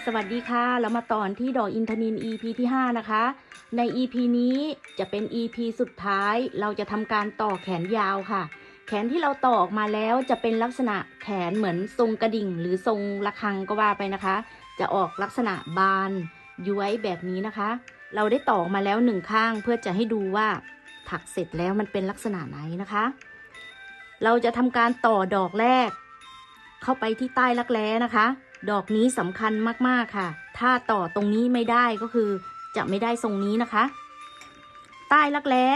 สวัสดีค่ะเรามาต่อที่ดอกอินทนิล EP ที่5นะคะใน EP นี้จะเป็น EP สุดท้ายเราจะทำการต่อแขนยาวค่ะแขนที่เราต่อออกมาแล้วจะเป็นลักษณะแขนเหมือนทรงกระดิ่งหรือทรงระฆังก็ว่าไปนะคะจะออกลักษณะบานย้วยแบบนี้นะคะเราได้ต่อออกมาแล้วหนึ่งข้างเพื่อจะให้ดูว่าถักเสร็จแล้วมันเป็นลักษณะไหนนะคะเราจะทำการต่อดอกแรกเข้าไปที่ใต้รักแร้นะคะดอกนี้สำคัญมากๆค่ะถ้าต่อตรงนี้ไม่ได้ก็คือจะไม่ได้ทรงนี้นะคะใต้รักแร้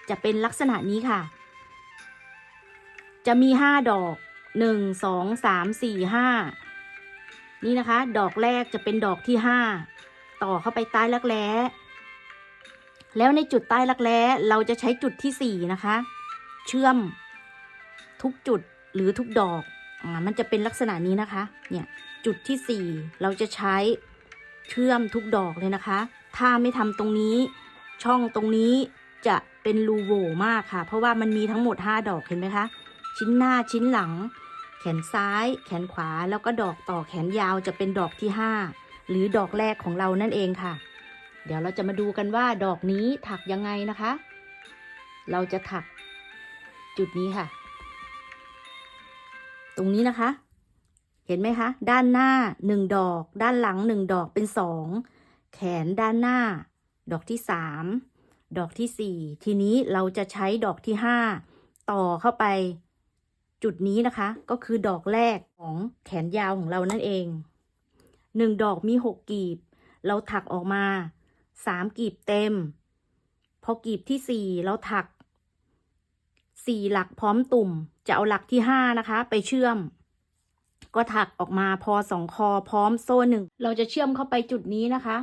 จะเป็นลักษณะนี้ค่ะจะมี5 ดอก1 2 3 4 5นี่นะคะดอกแรกจะเป็นดอกที่5ต่อเข้าไปใต้รักแร้แล้วในจุดใต้รักแร้เราจะใช้จุดที่4นะคะเชื่อมทุกจุดหรือทุกดอกมันจะเป็นลักษณะนี้นะคะเนี่ยจุดที่4เราจะใช้เชื่อมทุกดอกเลยนะคะถ้าไม่ทำตรงนี้ช่องตรงนี้จะเป็นรูโหว่มากค่ะเพราะว่ามันมีทั้งหมด5 ดอกเห็นไหมคะชิ้นหน้าชิ้นหลังแขนซ้ายแขนขวาแล้วก็ดอกต่อแขนยาวจะเป็นดอกที่5หรือดอกแรกของเรานั่นเองค่ะเดี๋ยวเราจะมาดูกันว่าดอกนี้ถักยังไงนะคะเราจะถักจุดนี้ค่ะตรงนี้นะคะเห็นไหมคะด้านหน้า1 ดอกด้านหลัง1 ดอกเป็น2แขนด้านหน้าดอกที่3ดอกที่4ทีนี้เราจะใช้ดอกที่5ต่อเข้าไปจุดนี้นะคะก็คือดอกแรกของแขนยาวของเรานั่นเอง1 ดอกมี6 กีบเราถักออกมา3 กีบเต็มพอกีบที่4เราถัก4 หลักพร้อมตุ่มจะเอาหลักที่5นะคะไปเชื่อมก็ถักออกมาพอ2 คอพร้อมโซ่1เราจะเชื่อมเข้าไปจุดนี้นะคะ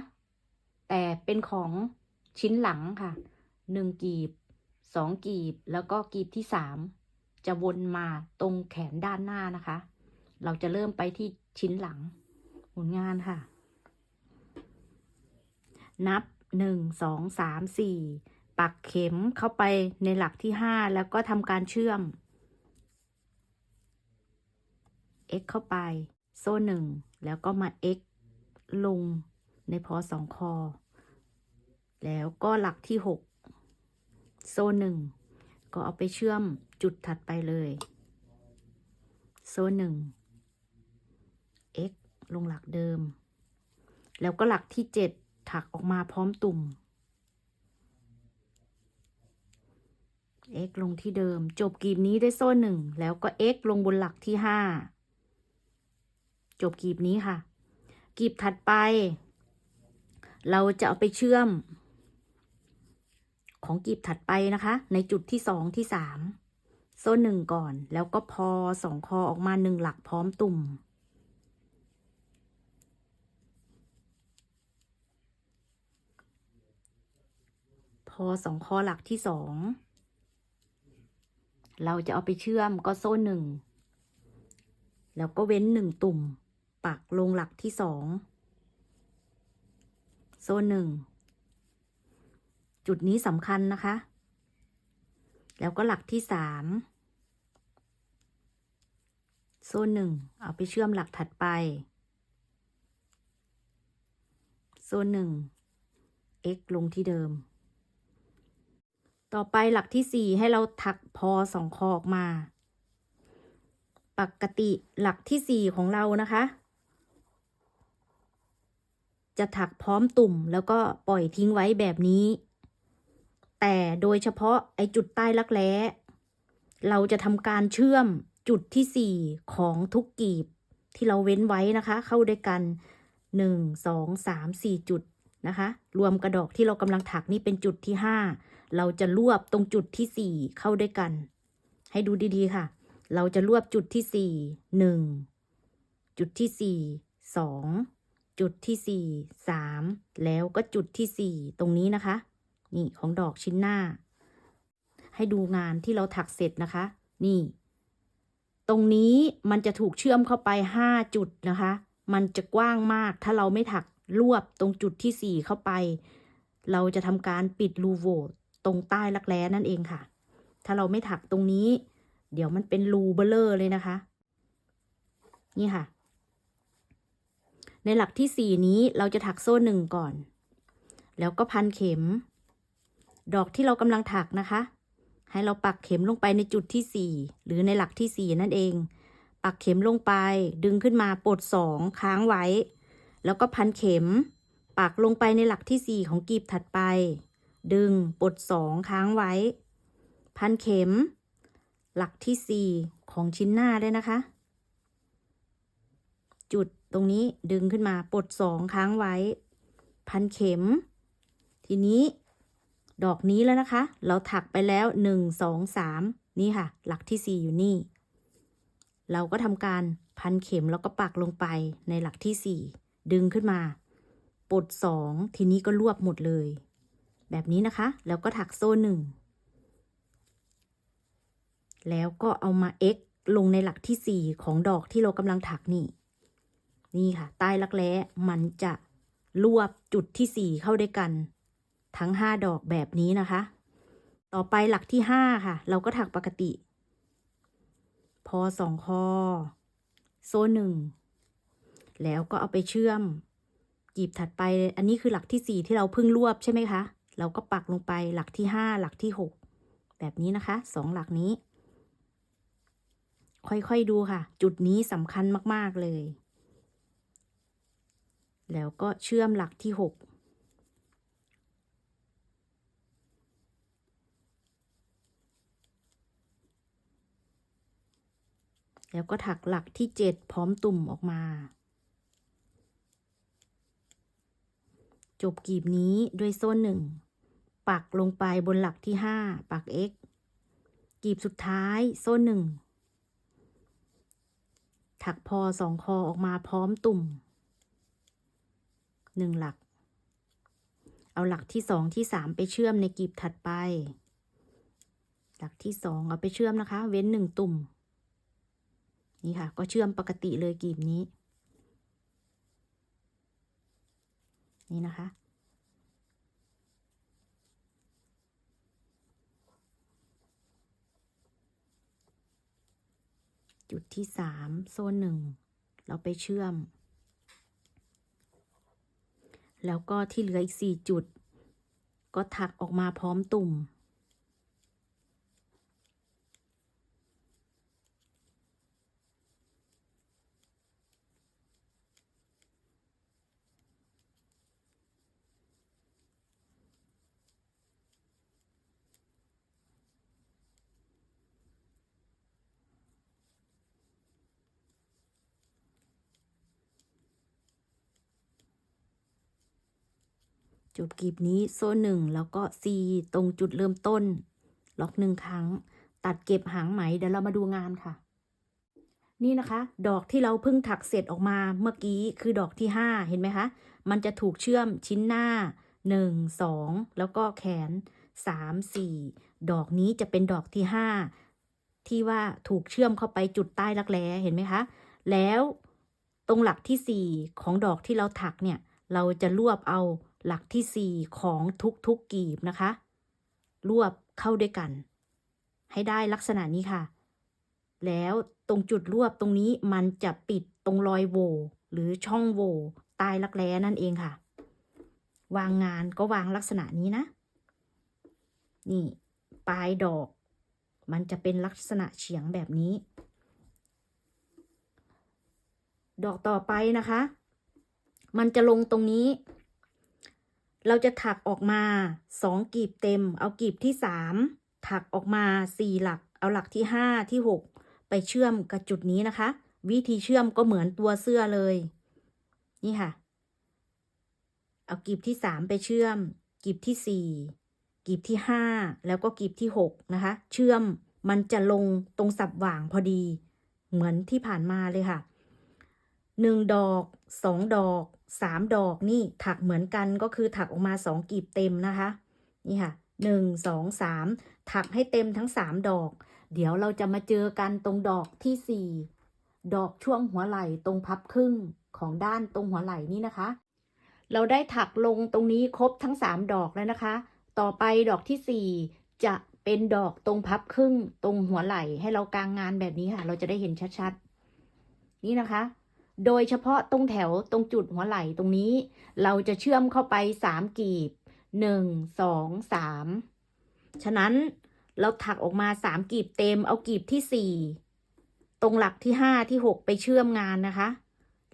แต่เป็นของชิ้นหลังค่ะ1 กีบ2 กีบแล้วก็กีบที่3จะวนมาตรงแขนด้านหน้านะคะเราจะเริ่มไปที่ชิ้นหลังหมุนงานค่ะนับ1 2 3 4ปักเข็มเข้าไปในหลักที่5แล้วก็ทำการเชื่อม x เข้าไปโซ่1แล้วก็มา x ลงในพอ2 คอแล้วก็หลักที่6โซ่1ก็เอาไปเชื่อมจุดถัดไปเลยโซ่1 x ลงหลักเดิมแล้วก็หลักที่7ถักออกมาพร้อมตุ่ม x ลงที่เดิมจบกลีบนี้ได้โซ่1แล้วก็ x ลงบนหลักที่5จบกลีบนี้ค่ะกลีบถัดไปเราจะเอาไปเชื่อมของกลีบถัดไปนะคะในจุดที่2ที่3โซ่1ก่อนแล้วก็พอ2 คอออกมา1 หลักพร้อมตุ่มพอ2 คอหลักที่2เราจะเอาไปเชื่อมก็โซ่1แล้วก็เว้น1 ตุ่มปักลงหลักที่2โซ่1จุดนี้สำคัญนะคะแล้วก็หลักที่3โซ่1เอาไปเชื่อมหลักถัดไปโซ่1 x ลงที่เดิมต่อไปหลักที่4ให้เราถักพอ2 คอออกมาปกติหลักที่4ของเรานะคะจะถักพร้อมตุ่มแล้วก็ปล่อยทิ้งไว้แบบนี้แต่โดยเฉพาะไอ้จุดใต้รักแร้เราจะทำการเชื่อมจุดที่4ของทุกกลีบที่เราเว้นไว้นะคะเข้าด้วยกัน1 2 3 4 จุดนะคะรวมกระดอกที่เรากำลังถักนี่เป็นจุดที่5เราจะรวบตรงจุดที่4เข้าด้วยกันให้ดูดีๆค่ะเราจะรวบจุดที่4 1จุดที่4 2จุดที่4 3แล้วก็จุดที่4ตรงนี้นะคะนี่ของดอกชิ้นหน้าให้ดูงานที่เราถักเสร็จนะคะนี่ตรงนี้มันจะถูกเชื่อมเข้าไป5 จุดนะคะมันจะกว้างมากถ้าเราไม่ถักรวบตรงจุดที่4เข้าไปเราจะทำการปิดรูโหว่ตรงใต้รักแร้นั่นเองค่ะถ้าเราไม่ถักตรงนี้เดี๋ยวมันเป็นรูเบ้อเร่อเลยนะคะนี่ค่ะ ในหลักที่สี่นี้เราจะถักโซ่หนึ่งก่อน แล้วก็พันเข็ม ดอกที่เรากำลังถักนะคะ ให้เราปักเข็มลงไปในจุดที่สี่หรือในหลักที่สี่นั่นเอง ปักเข็มลงไปดึงขึ้นมาปลดสองค้างไว้ แล้วก็พันเข็มปักลงไปในหลักที่สี่ของกลีบถัดไป ดึงปลดสองค้างไว้ พันเข็มหลักที่สี่ของชิ้นหน้าด้วยนะคะ จุดตรงนี้ดึงขึ้นมาปลดสองค้างไว้ พันเข็มทีนี้ดอกนี้แล้วนะคะเราถักไปแล้ว1 2 3นี่ค่ะหลักที่4อยู่นี่เราก็ทำการพันเข็มแล้วก็ปักลงไปในหลักที่4ดึงขึ้นมาปลด2ทีนี้ก็รวบหมดเลยแบบนี้นะคะแล้วก็ถักโซ่1แล้วก็เอามา x ลงในหลักที่4ของดอกที่เรากำลังถักนี่ค่ะใต้รักแร้มันจะรวบจุดที่4เข้าด้วยกันทั้ง5ดอกแบบนี้นะคะต่อไปหลักที่5ค่ะเราก็ถักปกติพอ2คอโซ่1แล้วก็เอาไปเชื่อมกลีบถัดไปอันนี้คือหลักที่4ที่เราเพิ่งรวบใช่ไหมคะเราก็ปักลงไปหลักที่5หลักที่6แบบนี้นะคะ2หลักนี้ค่อยๆดูค่ะจุดนี้สำคัญมากๆเลยแล้วก็เชื่อมหลักที่6แล้วก็ถักหลักที่7พร้อมตุ่มออกมาจบกลีบนี้ด้วยโซ่1ปักลงไปบนหลักที่5ปัก x กลีบสุดท้ายโซ่1ถักพอ2คอออกมาพร้อมตุ่ม1หลักเอาหลักที่2ที่3ไปเชื่อมในกลีบถัดไปหลักที่2เอาไปเชื่อมนะคะเว้น1ตุ่มนี่ค่ะก็เชื่อมปกติเลยกลีบนี้นี่นะคะจุดที่3โซ่1เราไปเชื่อมแล้วก็ที่เหลืออีก4จุดก็ถักออกมาพร้อมตุ่มจบกลีบนี้โซ่1แล้วก็4ตรงจุดเริ่มต้นล็อก1ครั้งตัดเก็บหางไหมเดี๋ยวเรามาดูงานค่ะนี่นะคะดอกที่เราเพิ่งถักเสร็จออกมาเมื่อกี้คือดอกที่5เห็นไหมคะมันจะถูกเชื่อมชิ้นหน้า1 2แล้วก็แขน3 4ดอกนี้จะเป็นดอกที่5ที่ว่าถูกเชื่อมเข้าไปจุดใต้รักแร้เห็นไหมคะแล้วตรงหลักที่4ของดอกที่เราถักเนี่ยเราจะรวบเอาหลักที่4ของทุกๆกลีบนะคะรวบเข้าด้วยกันให้ได้ลักษณะนี้ค่ะแล้วตรงจุดรวบตรงนี้มันจะปิดตรงรอยโหว่หรือช่องโหว่ใต้รักแร้นั่นเองค่ะวางงานก็วางลักษณะนี้นะนี่ปลายดอกมันจะเป็นลักษณะเฉียงแบบนี้ดอกต่อไปนะคะมันจะลงตรงนี้เราจะถักออกมา2กลีบเต็มเอากลีบที่3ถักออกมา4หลักเอาหลักที่5ที่6ไปเชื่อมกับจุดนี้นะคะวิธีเชื่อมก็เหมือนตัวเสื้อเลยนี่ค่ะเอากลีบที่3ไปเชื่อมกลีบที่4กลีบที่5แล้วก็กลีบที่6นะคะเชื่อมมันจะลงตรงสับหว่างพอดีเหมือนที่ผ่านมาเลยค่ะ1ดอก2ดอก3ดอกนี่ถักเหมือนกันก็คือถักออกมา2กลีบเต็มนะคะนี่ค่ะ1 2 3ถักให้เต็มทั้ง3ดอกเดี๋ยวเราจะมาเจอกันตรงดอกที่4ดอกช่วงหัวไหล่ตรงพับครึ่งของด้านตรงหัวไหล่นี่นะคะเราได้ถักลงตรงนี้ครบทั้ง3ดอกแล้วนะคะต่อไปดอกที่4จะเป็นดอกตรงพับครึ่งตรงหัวไหล่ให้เรากางงานแบบนี้ค่ะเราจะได้เห็นชัดๆนี่นะคะ โดยเฉพาะตรงแถวตรงจุดหัวไหล่ตรงนี้เราจะเชื่อมเข้าไป3กีบ1 2 3ฉะนั้นเราถักออกมา3กีบเต็มเอากีบที่4ตรงหลักที่5ที่6ไปเชื่อมงานนะคะ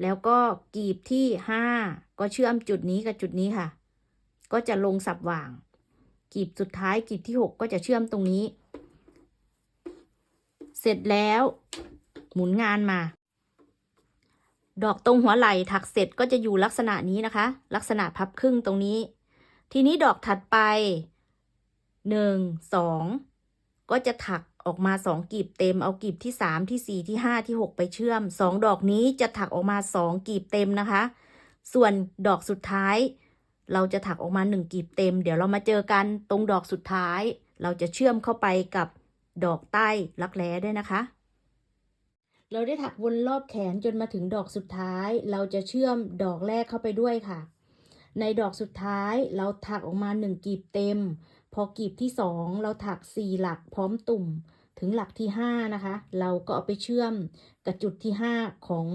แล้วก็กีบที่5ก็เชื่อมจุดนี้กับจุดนี้ค่ะก็จะลงสับหว่างกีบสุดท้ายกีบที่6ก็จะเชื่อมตรงนี้เสร็จแล้วหมุนงานมาดอกตรงหัวไหล่ถักเสร็จก็จะอยู่ลักษณะนี้นะคะลักษณะพับครึ่งตรงนี้ทีนี้ดอกถัดไป1 2ก็จะถักออกมา2กีบเต็มเอากีบที่3ที่4ที่5ที่6ไปเชื่อม2ดอกนี้จะถักออกมา2กีบเต็มนะคะส่วนดอกสุดท้ายเราจะถักออกมา1กีบเต็มเดี๋ยวเรามาเจอกันตรงดอกสุดท้ายเราจะเชื่อมเข้าไปกับดอกใต้รักแร้ด้วยนะคะเราได้ถักวนรอบแขนจนมาถึงดอกสุดท้ายเราจะเชื่อมดอกแรกเข้าไปด้วยค่ะในดอกสุดท้ายเราถักออกมา1กีบเต็มพอกีบที่2เราถัก4หลักพร้อมตุ่มถึงหลักที่5นะคะเราก็เอาไปเชื่อมกับจุดที่5ของ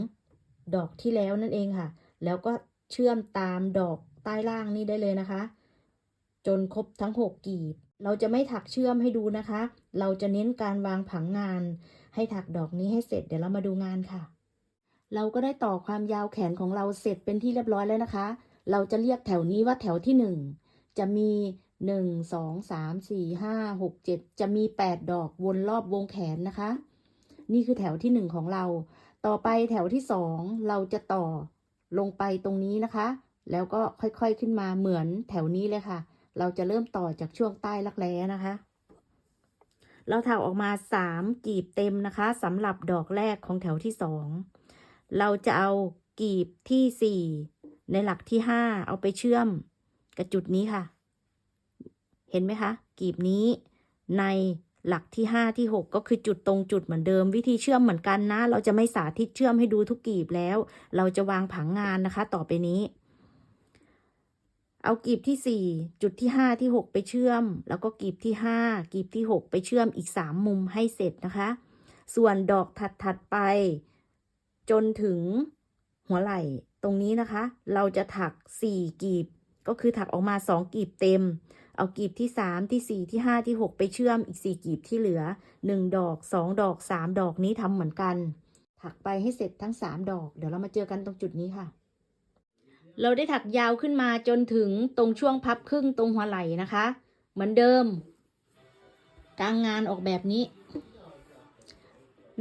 ดอกที่แล้วนั่นเองค่ะแล้วก็เชื่อมตามดอกใต้ล่างนี้ได้เลยนะคะจนครบทั้ง6กีบเราจะไม่ถักเชื่อมให้ดูนะคะเราจะเน้นการวางผังงานให้ถักดอกนี้ให้เสร็จเดี๋ยวเรามาดูงานค่ะเราก็ได้ต่อความยาวแขนของเราเสร็จเป็นที่เรียบร้อยแล้วนะคะเราจะเรียกแถวนี้ว่าแถวที่1จะมี1 2 3 4 5 6 7จะมี8ดอกวนรอบวงแขนนะคะนี่คือแถวที่1ของเราต่อไปแถวที่2เราจะต่อลงไปตรงนี้นะคะแล้วก็ค่อยๆขึ้นมาเหมือนแถวนี้เลยค่ะเราจะเริ่มต่อจากช่วงใต้รักแร้นะคะเราถักออกมา3กีบเต็มนะคะสำหรับดอกแรกของแถวที่2เราจะเอากีบที่4ในหลักที่5เอาไปเชื่อมกับจุดนี้ค่ะเห็นไหมคะกีบนี้ในหลักที่5ที่6ก็คือจุดตรงจุดเหมือนเดิมวิธีเชื่อมเหมือนกันนะเราจะไม่สาธิตเชื่อมให้ดูทุกกีบแล้วเราจะวางผังงานนะคะต่อไปนี้เอากีบที่4จุดที่5ที่6ไปเชื่อมแล้วก็กีบที่5กีบที่6ไปเชื่อมอีก3มุมให้เสร็จนะคะส่วนดอกถัดไปจนถึงหัวไหล่ตรงนี้นะคะเราจะถัก4กีบก็คือถักออกมา2กีบเต็มเอากีบที่3ที่4ที่5ที่6ไปเชื่อมอีก4กีบที่เหลือ1ดอก2ดอก3ดอกนี้ทำเหมือนกันถักไปให้เสร็จทั้ง3ดอกเดี๋ยวเรามาเจอกันตรงจุดนี้ค่ะเราได้ถักยาวขึ้นมาจนถึงตรงช่วงพับครึ่งตรงหัวไหล่นะคะเหมือนเดิมกลางงานออกแบบนี้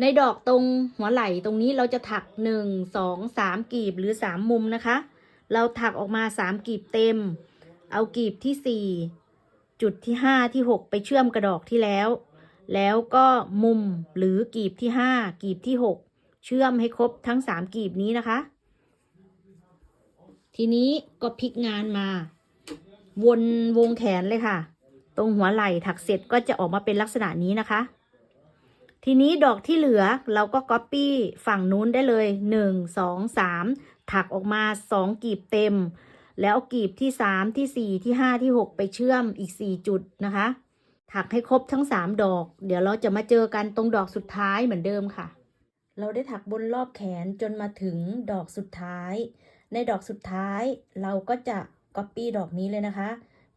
ในดอกตรงหัวไหล่ตรงนี้เราจะถัก1 2 3กีบหรือ3มุมนะคะเราถักออกมา3กีบเต็มเอากีบที่4จุดที่5ที่6ไปเชื่อมกระดอกที่แล้วก็มุมหรือกีบที่5กีบที่6เชื่อมให้ครบทั้ง3กีบนี้นะคะทีนี้ก็พลิกงานมาวนวงแขนเลยค่ะตรงหัวไหล่ถักเสร็จก็จะออกมาเป็นลักษณะนี้นะคะทีนี้ดอกที่เหลือเราก็ก๊อปปี้ฝั่งนู้นได้เลย1 2 3ถักออกมา2กีบเต็มแล้วเอากีบที่3ที่4ที่5ที่6ไปเชื่อมอีก4จุดนะคะถักให้ครบทั้ง3ดอกเดี๋ยวเราจะมาเจอกันตรงดอกสุดท้ายเหมือนเดิมค่ะเราได้ถักบนรอบแขนจนมาถึงดอกสุดท้ายในดอกสุดท้ายเราก็จะก๊อปปี้ดอกนี้เลยนะคะ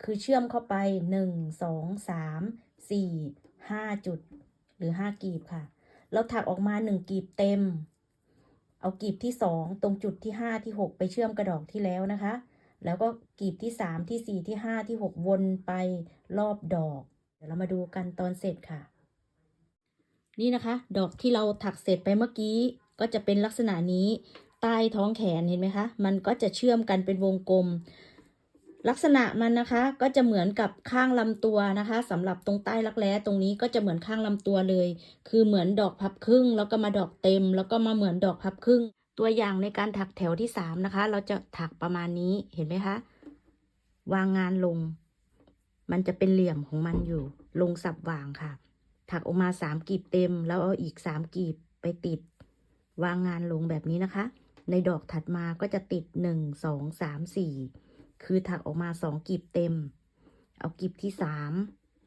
คือเชื่อมเข้าไป1 2 3 4 5จุดหรือ5กีบค่ะเราถักออกมา1กีบเต็มเอากีบที่2ตรงจุดที่5ที่6ไปเชื่อมกระดอกที่แล้วนะคะแล้วก็กีบที่3ที่4ที่5ที่6วนไปรอบดอกเดี๋ยวเรามาดูกันตอนเสร็จค่ะนี่นะคะดอกที่เราถักเสร็จไปเมื่อกี้ก็จะเป็นลักษณะนี้ใต้ท้องแขนเห็นไหมคะมันก็จะเชื่อมกันเป็นวงกลมลักษณะมันนะคะก็จะเหมือนกับข้างลำตัวนะคะสำหรับตรงใต้รักแร้ตรงนี้ก็จะเหมือนข้างลำตัวเลยคือเหมือนดอกพับครึ่งแล้วก็มาดอกเต็มแล้วก็มาเหมือนดอกพับครึ่งตัวอย่างในการถักแถวที่3นะคะเราจะถักประมาณนี้เห็นไหมคะวางงานลงมันจะเป็นเหลี่ยมของมันอยู่ลงสับวางค่ะถักออกมา3กีบเต็มแล้วเอาอีก3กีบไปติดวางงานลงแบบนี้นะคะในดอกถัดมาก็จะติด1 2 3 4คือถักออกมา2กีบเต็มเอากีบที่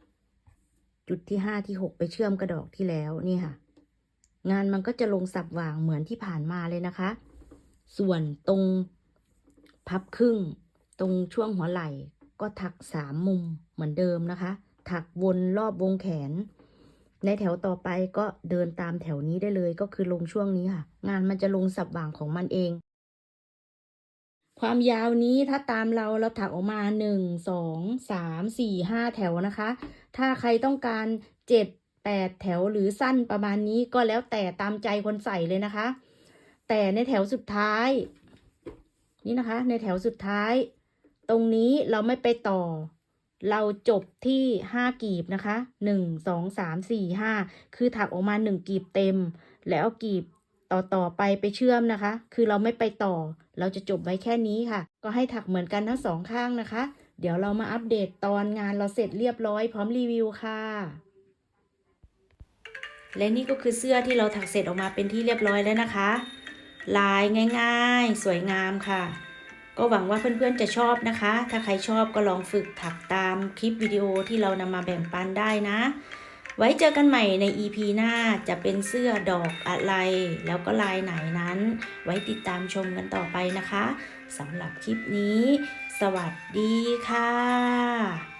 3จุดที่5ที่6ไปเชื่อมกระดอกที่แล้วนี่ค่ะงานมันก็จะลงสับวางเหมือนที่ผ่านมาเลยนะคะ ส่วนตรงพับครึ่งตรงช่วงหัวไหล่ก็ถัก3 มุมเหมือนเดิมนะคะถักวนรอบวงแขนในแถวต่อไปก็เดินตามแถวนี้ได้เลยก็คือลงช่วงนี้ค่ะงานมันจะลงสับหว่างของมันเองความยาวนี้ถ้าตามเราถักออกมา1 2 3 4 5 แถวนะคะถ้าใครต้องการ7-8 แถวหรือสั้นประมาณนี้ก็แล้วแต่ตามใจคนใส่เลยนะคะแต่ในแถวสุดท้ายนี่นะคะในแถวสุดท้ายตรงนี้เราไม่ไปต่อเราจบที่5 กีบนะคะ1 2 3 4 5คือถักออกมา1 กีบเต็มแล้วเอากีบต่อไปเชื่อมนะคะคือเราไม่ไปต่อเราจะจบไว้แค่นี้ค่ะก็ให้ถักเหมือนกันทั้ง2 ข้างนะคะเดี๋ยวเรามาอัปเดตตอนงานเราเสร็จเรียบร้อยพร้อมรีวิวค่ะและนี่ก็คือเสื้อที่เราถักเสร็จออกมาเป็นที่เรียบร้อยแล้วนะคะลายง่ายๆสวยงามค่ะก็หวังว่าเพื่อนๆจะชอบนะคะถ้าใครชอบก็ลองฝึกถักตามคลิปวิดีโอที่เรานำมาแบ่งปันได้นะไว้เจอกันใหม่ใน EP หน้าจะเป็นเสื้อดอกอะไรแล้วก็ลายไหนนั้นไว้ติดตามชมกันต่อไปนะคะสำหรับคลิปนี้สวัสดีค่ะ